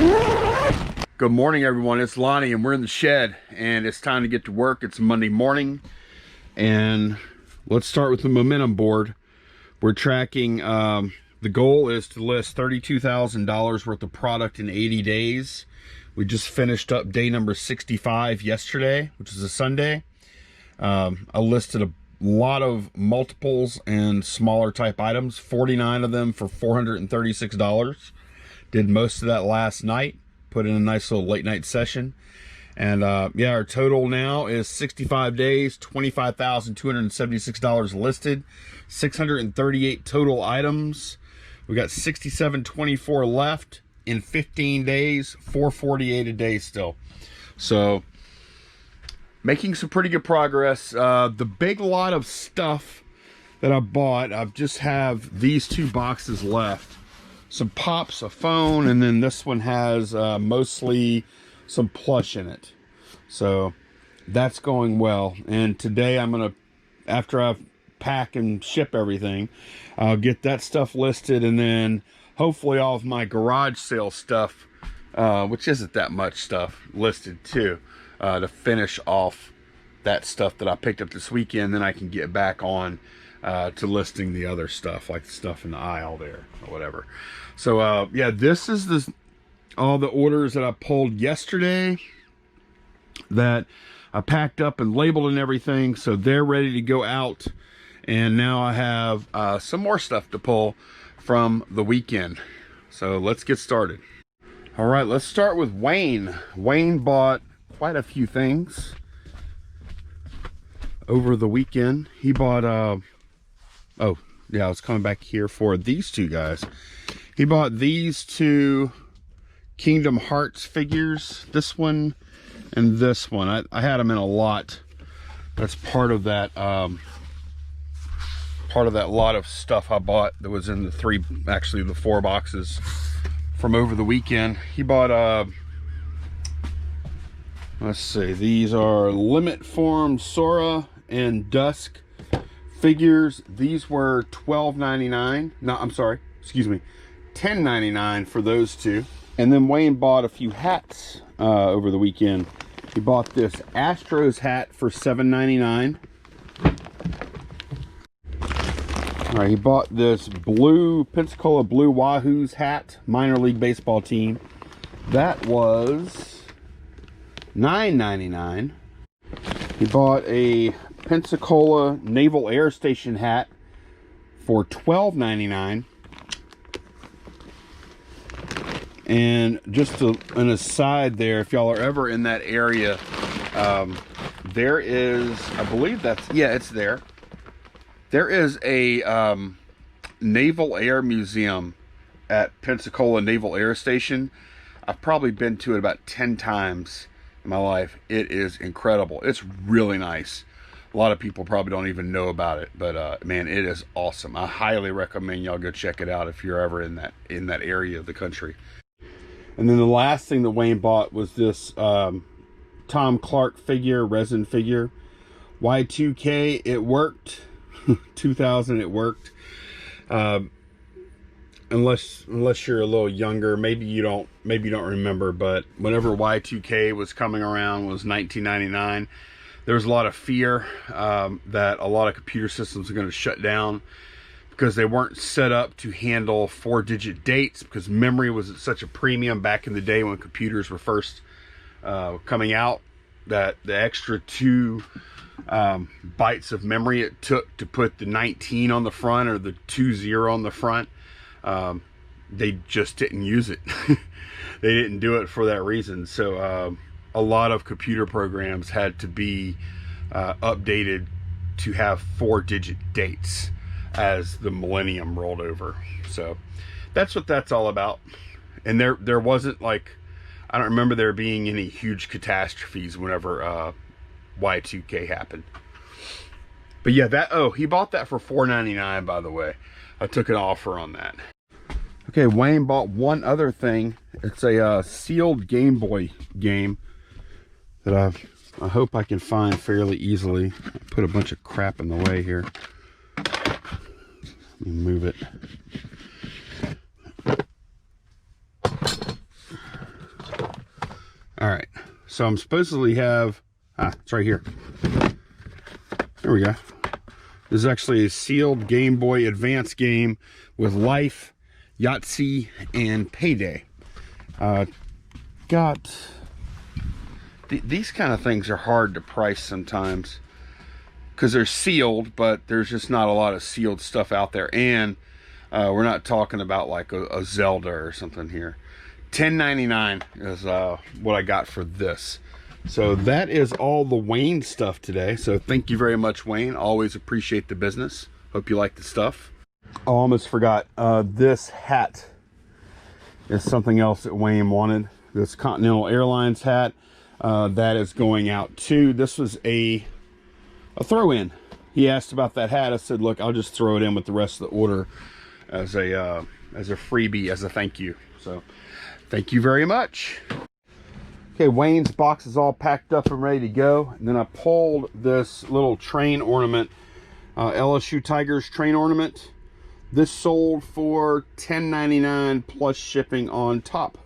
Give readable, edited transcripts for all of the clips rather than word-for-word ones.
Good morning, everyone. It's Lonnie, and we're in the shed, and it's time to get to work. It's Monday morning, and let's start with the momentum board. We're tracking, the goal is to list $32,000 worth of product in 80 days. We just finished up day number 65 yesterday, which is a Sunday. I listed a lot of multiples and smaller type items, 49 of them for $436. Did most of that last night, put in a nice little late night session. And yeah, our total now is 65 days, $25,276 listed, 638 total items. We got 6724 left in 15 days, 448 a day still. So making some pretty good progress. The big lot of stuff that I bought, I just have these two boxes left. Some pops, a phone, and then this one has mostly some plush in it. So that's going well. And today I'm gonna, after I pack and ship everything, I'll get that stuff listed, and then hopefully all of my garage sale stuff, which isn't that much stuff, listed too, to finish off that stuff that I picked up this weekend. Then I can get back on to listing the other stuff, like the stuff in the aisle there or whatever. So yeah, this is all the orders that I pulled yesterday that I packed up and labeled and everything, so they're ready to go out. And now I have some more stuff to pull from the weekend. So let's get started. All right, let's start with Wayne. Wayne bought quite a few things over the weekend. He bought oh yeah, I was coming back here for these two guys. He bought these two Kingdom Hearts figures, this one and this one. I had them in a lot. That's part of that lot of stuff I bought that was in the the four boxes from over the weekend. He bought let's see, these are Limit Form Sora and Dusk figures. These were $12.99. No, I'm sorry, excuse me, $10.99 for those two. And then Wayne bought a few hats over the weekend. He bought this Astros hat for $7.99. All right, he bought this blue Pensacola Blue Wahoos hat, minor league baseball team. That was $9.99. He bought a Pensacola Naval Air Station hat for $12.99. And just an aside there, if y'all are ever in that area, there is, I believe that's, yeah, it's there. There is a Naval Air Museum at Pensacola Naval Air Station. I've probably been to it about 10 times in my life. It is incredible. It's really nice. A lot of people probably don't even know about it, but man, it is awesome. I highly recommend y'all go check it out if you're ever in that area of the country. And then the last thing that Wayne bought was this Tom Clark figure, resin figure. Y2K, it worked. 2000, it worked. Unless you're a little younger, maybe you don't remember, but whenever Y2K was coming around, was 1999, there was a lot of fear that a lot of computer systems are going to shut down because they weren't set up to handle 4-digit dates, because memory was at such a premium back in the day when computers were first coming out, that the extra 2 bytes of memory it took to put the 19 on the front or the 20 on the front, they just didn't use it. They didn't do it for that reason. So a lot of computer programs had to be updated to have 4-digit dates as the millennium rolled over. So that's what that's all about. And there wasn't, like, I don't remember there being any huge catastrophes whenever Y2K happened. But yeah, that, oh, he bought that for $4.99, by the way. I took an offer on that. Okay, Wayne bought one other thing. It's a sealed Game Boy game that I hope I can find fairly easily. I put a bunch of crap in the way here. Let me move it. All right, so I'm supposedly have, it's right here. There we go. This is actually a sealed Game Boy Advance game with Life, Yahtzee, and Payday. These kind of things are hard to price sometimes because they're sealed, but there's just not a lot of sealed stuff out there. And we're not talking about like a Zelda or something here. $10.99 is what I got for this. So that is all the Wayne stuff today. So thank you very much, Wayne. Always appreciate the business. Hope you like the stuff. Oh, almost forgot. This hat is something else that Wayne wanted. This Continental Airlines hat. That is going out too. This was a throw-in. He asked about that hat. I said, look, I'll just throw it in with the rest of the order as a freebie, as a thank you. So thank you very much. Okay, Wayne's box is all packed up and ready to go. And then I pulled this little train ornament, LSU Tigers train ornament. This sold for $10.99 plus shipping on top.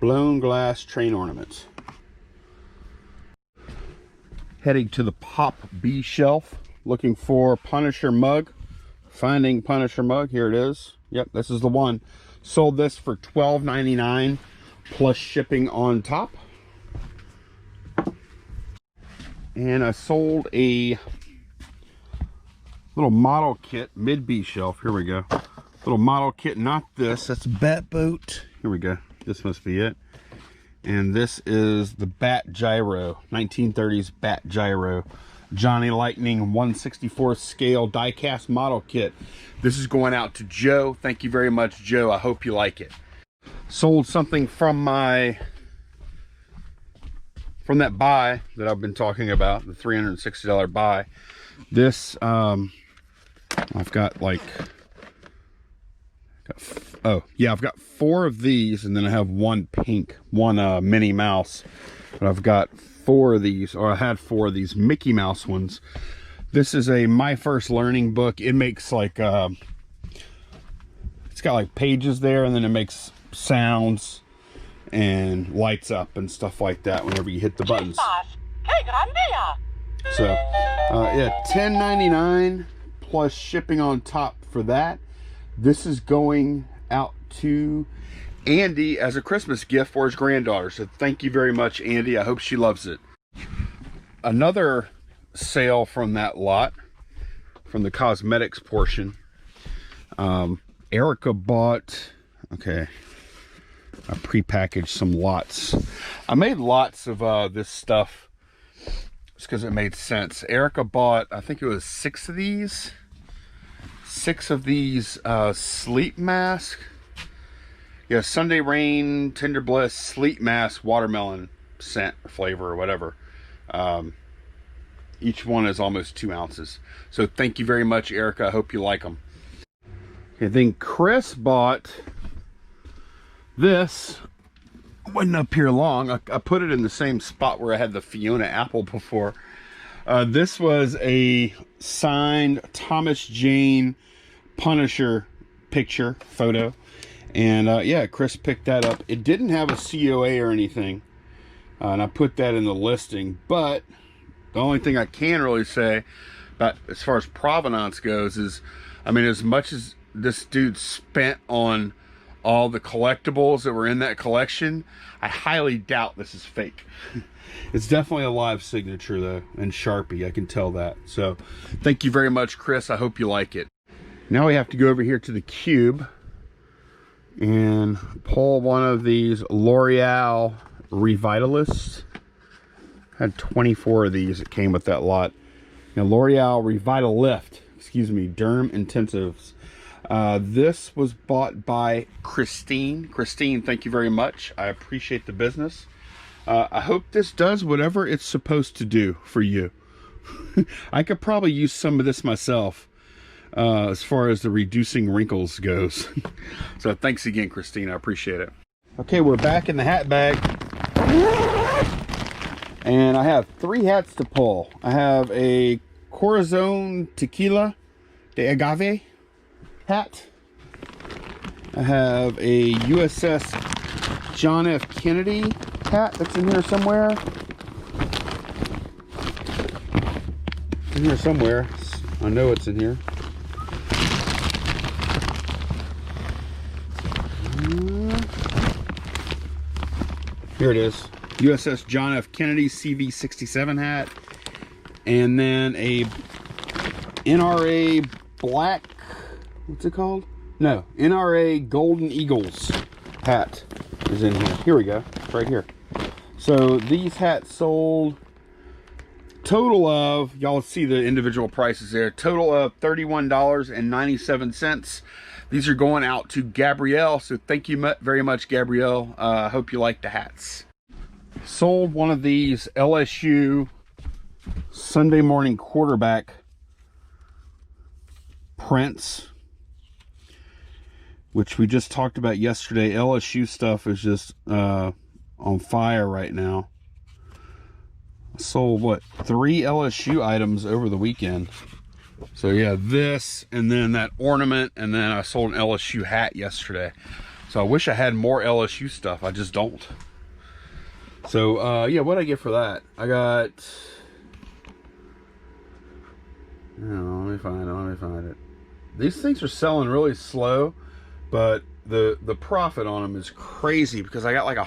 Blown glass train ornament. Heading to the Pop B shelf, looking for Punisher mug. Finding Punisher mug, here it is. Yep, this is the one. Sold this for $12.99 plus shipping on top. And I sold a little model kit, mid B shelf. Here we go. Little model kit, not this. That's Bat Boat. Here we go. This must be it. And this is the Bat Gyro, 1930s Bat Gyro. Johnny Lightning 1/64 scale die-cast model kit. This is going out to Joe. Thank you very much, Joe. I hope you like it. Sold something from that buy that I've been talking about, the $360 buy. This, I've got like, I've got 4 of these, and then I have one pink, one Minnie Mouse. But I've got 4 of these, or I had 4 of these Mickey Mouse ones. This is a My First Learning book. It makes like, it's got like pages there, and then it makes sounds and lights up and stuff like that whenever you hit the buttons. So yeah, $10.99 plus shipping on top for that. This is going out to Andy as a Christmas gift for his granddaughter. So thank you very much, Andy. I hope she loves it. Another sale from that lot, from the cosmetics portion. Erica bought, okay, I prepackaged some lots. I made lots of this stuff just because it made sense. Erica bought, I think it was 6 of these. 6 of these sleep masks. Yeah, Sunday Rain, Tender Bliss, sleep mask, watermelon scent or flavor or whatever. Each one is almost 2 ounces. So thank you very much, Erica. I hope you like them. Okay, then Chris bought this. Wasn't up here long. I put it in the same spot where I had the Fiona apple before. This was a signed Thomas Jane Punisher picture, photo. And yeah, Chris picked that up. It didn't have a COA or anything. And I put that in the listing. But the only thing I can really say about as far as provenance goes is, I mean, as much as this dude spent on all the collectibles that were in that collection, I highly doubt this is fake. It's definitely a live signature though, and Sharpie, I can tell that. So thank you very much, Chris. I hope you like it. Now we have to go over here to the Cube and pull one of these L'Oreal Revitalists. I had 24 of these that came with that lot. Now L'Oreal Revitalift, excuse me, Derm Intensives. This was bought by Christine. Christine, thank you very much. I appreciate the business. I hope this does whatever it's supposed to do for you. I could probably use some of this myself as far as the reducing wrinkles goes. So thanks again, Christine. I appreciate it. Okay, we're back in the hat bag. And I have 3 hats to pull. I have a Corazon Tequila de Agave hat. I have a USS John F. Kennedy hat that's in here somewhere. It's in here somewhere. I know it's in here. Here it is. USS John F. Kennedy CV-67 hat. And then a NRA black, what's it called? No, NRA Golden Eagles hat is in here. Here we go, right here. So these hats sold total of, y'all see the individual prices there, total of $31.97. These are going out to Gabrielle, so thank you very much, Gabrielle. I hope you like the hats. Sold one of these LSU Sunday morning quarterback prints, which we just talked about yesterday. LSU stuff is just on fire right now. Sold what, 3 LSU items over the weekend. So yeah, this and then that ornament, and then I sold an LSU hat yesterday. So I wish I had more LSU stuff. I just don't. So yeah, what'd I get for that? I got, I don't know, let me find it. These things are selling really slow, but the profit on them is crazy, because I got like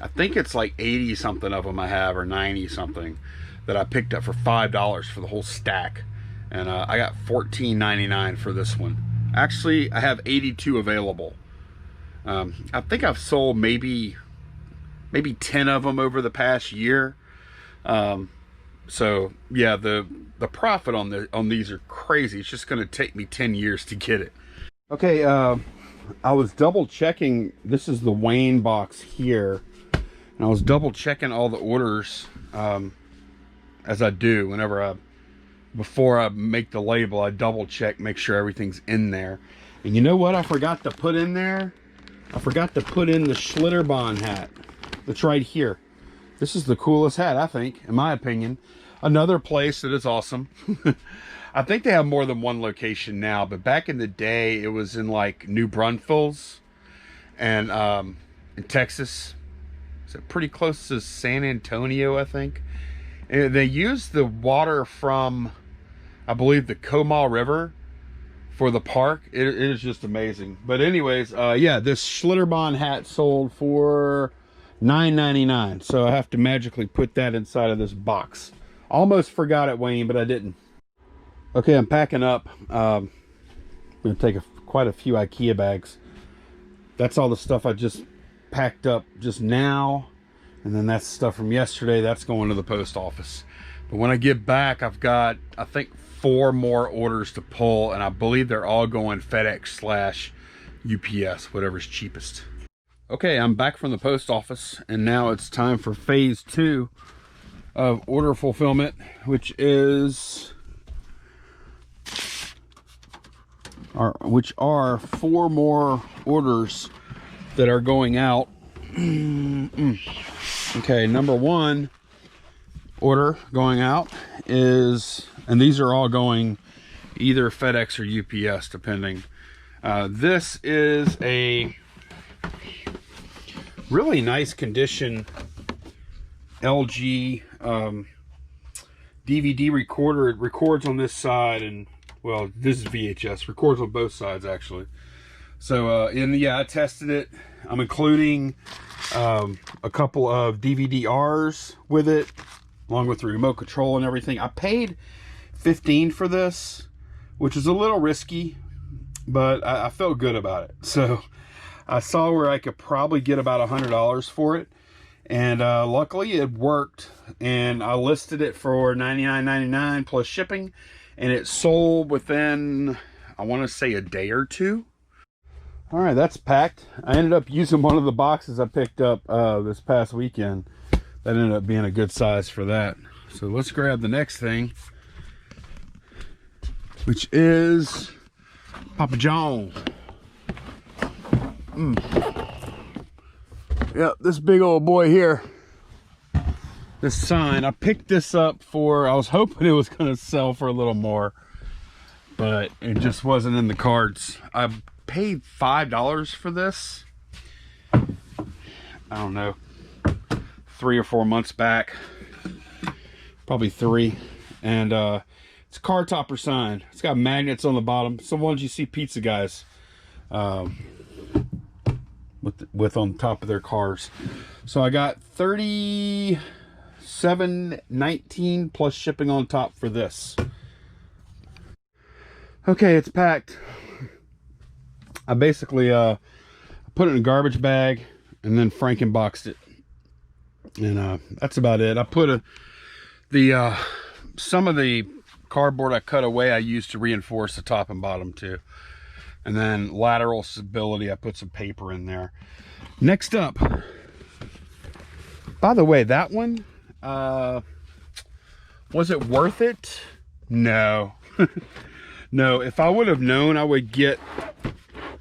I think it's like 80 something of them I have, or 90 something that I picked up for $5 for the whole stack. And I got $14.99 for this one. Actually, I have 82 available. I think I've sold maybe 10 of them over the past year. So yeah, the profit on these are crazy. It's just gonna take me 10 years to get it. Okay, I was double checking. This is the Wayne box here, and I was double checking all the orders as I do whenever before I make the label. I double check, make sure everything's in there. And you know what I forgot to put in there? I forgot to put in the Schlitterbahn hat that's right here. This is the coolest hat, I think, in my opinion. Another place that is awesome. I think they have more than one location now, but back in the day, it was in like New Braunfels and in Texas. So pretty close to San Antonio, I think. And they use the water from, I believe, the Comal River for the park. It is just amazing. But anyways, yeah, this Schlitterbahn hat sold for $9.99. So I have to magically put that inside of this box. Almost forgot it, Wayne, but I didn't. Okay, I'm packing up. I'm gonna take quite a few IKEA bags. That's all the stuff I just packed up just now. And then that's stuff from yesterday. That's going to the post office. But when I get back, I've got, I think, 4 more orders to pull, and I believe they're all going FedEx/UPS, whatever's cheapest. Okay, I'm back from the post office, and now it's time for phase 2 of order fulfillment, which are 4 more orders that are going out. Okay, number 1 order going out is, and these are all going either FedEx or UPS, depending. This is a really nice condition LG DVD recorder. It records on this side, and well, this is VHS, records on both sides actually. So and yeah, I tested it. I'm including a couple of DVD-Rs with it, along with the remote control and everything. I paid $15 for this, which is a little risky, but I felt good about it. So I saw where I could probably get about $100 for it, and luckily it worked. And I listed it for $99.99 plus shipping, and it sold within, I want to say, a day or 2. All right, that's packed. I ended up using one of the boxes I picked up this past weekend. That ended up being a good size for that. So let's grab the next thing, which is Papa John. Yep, this big old boy here. This sign, I picked this up for, I was hoping it was going to sell for a little more, but it just wasn't in the cards. I paid $5 for this. I don't know. 3 or 4 months back, probably 3, and it's a car topper sign. It's got magnets on the bottom, some ones you see pizza guys with on top of their cars. So I got $37.19 plus shipping on top for this. Okay, it's packed. I basically put it in a garbage bag and then Frankenboxed it, and that's about it. I put some of the cardboard I cut away I used to reinforce the top and bottom too, and then lateral stability I put some paper in there. Next up, by the way, that one was it worth it? No. No, if I would have known I would get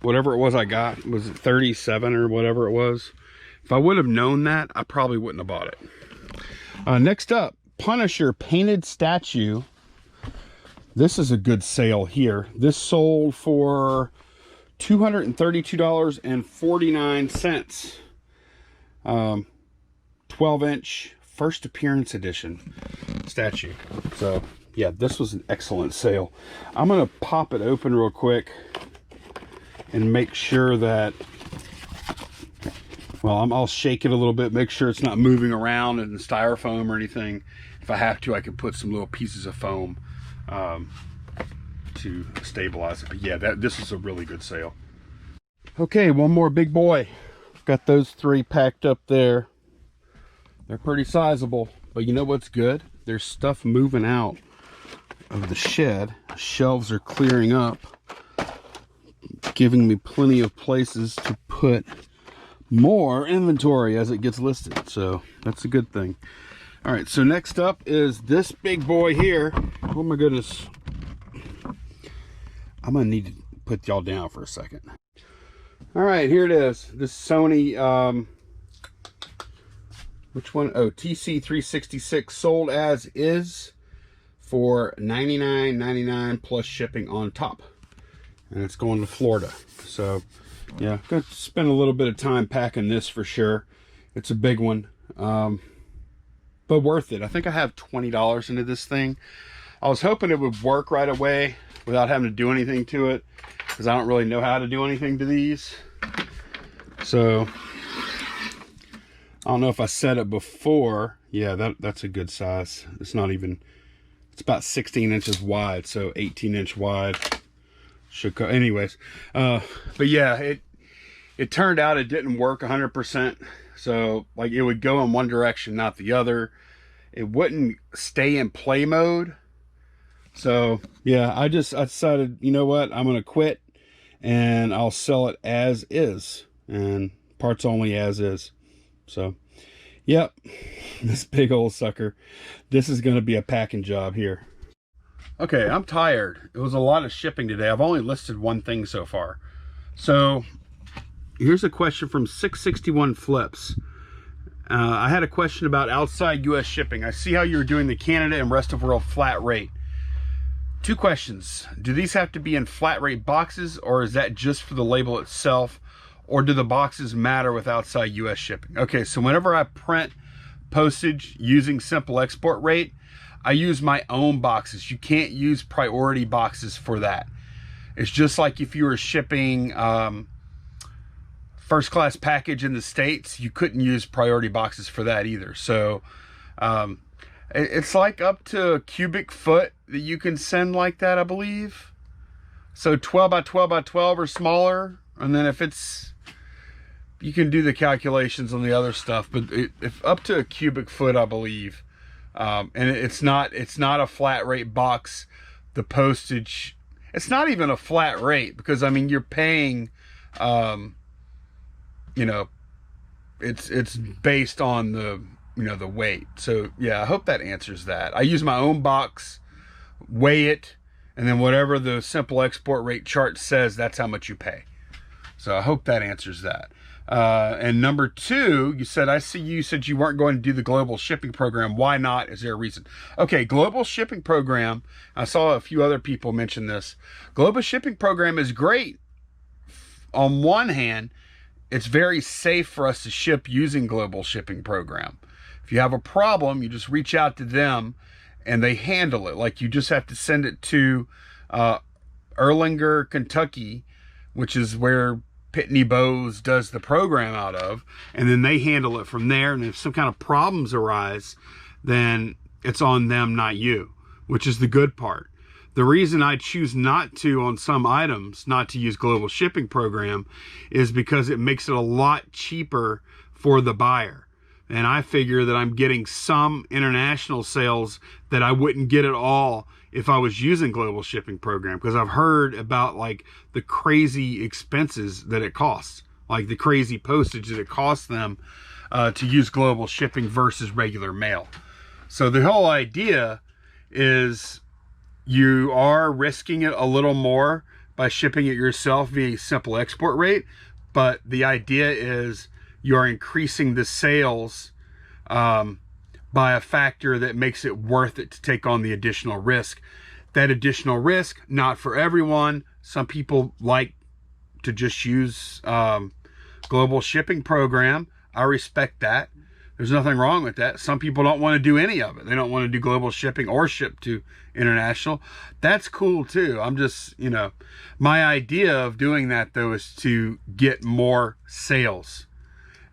whatever it was I got, was it 37 or whatever it was? If I would have known that, I probably wouldn't have bought it. Next up, Punisher painted statue. This is a good sale here. This sold for $232.49. 12-inch first appearance edition statue. So yeah, this was an excellent sale. I'm gonna pop it open real quick and make sure that, well, I'll shake it a little bit, make sure it's not moving around in the styrofoam or anything. If I have to, I can put some little pieces of foam to stabilize it. But yeah, this is a really good sale. Okay, one more big boy. Got those 3 packed up there. They're pretty sizable, but you know what's good? There's stuff moving out of the shed. Shelves are clearing up, giving me plenty of places to put more inventory as it gets listed. So that's a good thing. All right, so next up is this big boy here. Oh my goodness. I'm gonna need to put y'all down for a second. All right, here it is. This Sony, which one? Oh, TC366, sold as is for $99.99 plus shipping on top. And it's going to Florida. So yeah, gonna spend a little bit of time packing this for sure. It's a big one, but worth it. I think I have $20 into this thing. I was hoping it would work right away without having to do anything to it, because I don't really know how to do anything to these. So I don't know if I said it before. Yeah, that's a good size. It's not even, it's about 16 inches wide, so 18-inch wide should go. Anyways, but yeah, it turned out it didn't work 100%. So like it would go in one direction, not the other. It wouldn't stay in play mode. So yeah, I decided, you know what, I'm gonna quit and I'll sell it as is, and parts only as is. So yep, this big old sucker, this is gonna be a packing job here. Okay, I'm tired. It was a lot of shipping today. I've only listed one thing so far. So here's a question from 661 Flips. I had a question about outside US shipping. I see how you're doing the Canada and rest of world flat rate. 2 questions. Do these have to be in flat rate boxes, or is that just for the label itself, or do the boxes matter with outside US shipping? Okay, so whenever I print postage using simple export rate, I use my own boxes. You can't use priority boxes for that. It's just like if you were shipping first class package in the States, you couldn't use priority boxes for that either. So it's like up to a cubic foot that you can send like that, I believe. So 12 by 12 by 12 or smaller. And then if it's, you can do the calculations on the other stuff, but if up to a cubic foot, I believe. And it's not a flat rate box. The postage, it's not even a flat rate, because I mean, you're paying, you know, it's based on the, you know, the weight. So yeah, I hope that answers that. I use my own box, weigh it, and then whatever the simple export rate chart says, that's how much you pay. So I hope that answers that. And number 2, you said, I see you said you weren't going to do the global shipping program. Why not? Is there a reason? Okay, global shipping program. I saw a few other people mention this. Global shipping program is great. On one hand, it's very safe for us to ship using global shipping program. If you have a problem, you just reach out to them and they handle it. Like, you just have to send it to Erlanger, Kentucky, which is where Pitney Bowes does the program out of, and then they handle it from there. And if some kind of problems arise, then it's on them, not you, which is the good part. The reason I choose not to, on some items, not to use global shipping program is because it makes it a lot cheaper for the buyer. And I figure that I'm getting some international sales that I wouldn't get at all if I was using global shipping program, because I've heard about like the crazy expenses that it costs, like the crazy postage that it costs them to use global shipping versus regular mail. So the whole idea is you are risking it a little more by shipping it yourself via simple export rate, but the idea is you're increasing the sales by a factor that makes it worth it to take on the additional risk. That additional risk, not for everyone. Some people like to just use global shipping program. I respect that. There's nothing wrong with that. Some people don't want to do any of it. They don't want to do global shipping or ship to international. That's cool too. I'm just, you know, my idea of doing that though is to get more sales.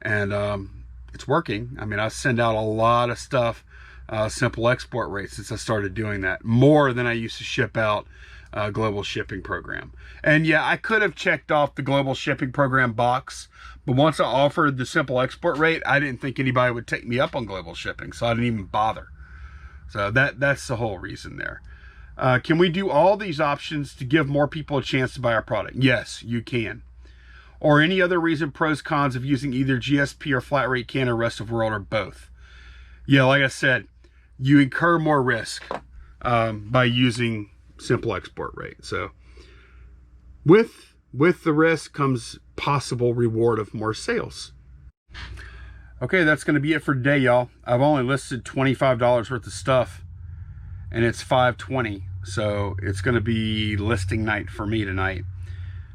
And it's working. I mean, I send out a lot of stuff, simple export rate, since I started doing that, more than I used to ship out global shipping program. And yeah, I could have checked off the global shipping program box, but once I offered the simple export rate, I didn't think anybody would take me up on global shipping, so I didn't even bother. So that's the whole reason there. Can we do all these options to give more people a chance to buy our product? Yes, you can. Or any other reason, pros, cons of using either GSP or flat rate can or rest of world, or both? Yeah, like I said, you incur more risk by using simple export rate. So with the risk comes possible reward of more sales. Okay, that's going to be it for today, y'all. I've only listed $25 worth of stuff, and it's $520. So it's going to be listing night for me tonight,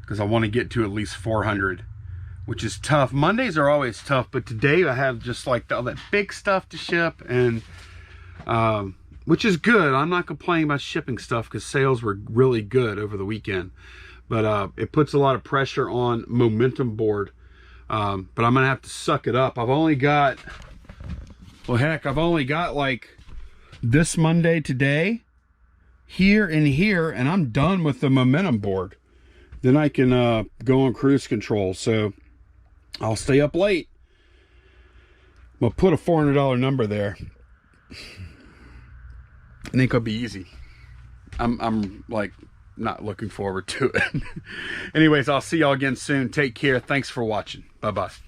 because I want to get to at least 400, which is tough. Mondays are always tough, but today I have just like all that big stuff to ship, and which is good. I'm not complaining about shipping stuff because sales were really good over the weekend, but it puts a lot of pressure on Momentum Board. But I'm gonna have to suck it up. I've only got, well, heck, I've only got like this Monday today, here and here, and I'm done with the Momentum Board. Then I can go on cruise control. So I'll stay up late. We'll put a $400 number there. I think it'll be easy. I'm like not looking forward to it. Anyways, I'll see y'all again soon. Take care. Thanks for watching. Bye-bye.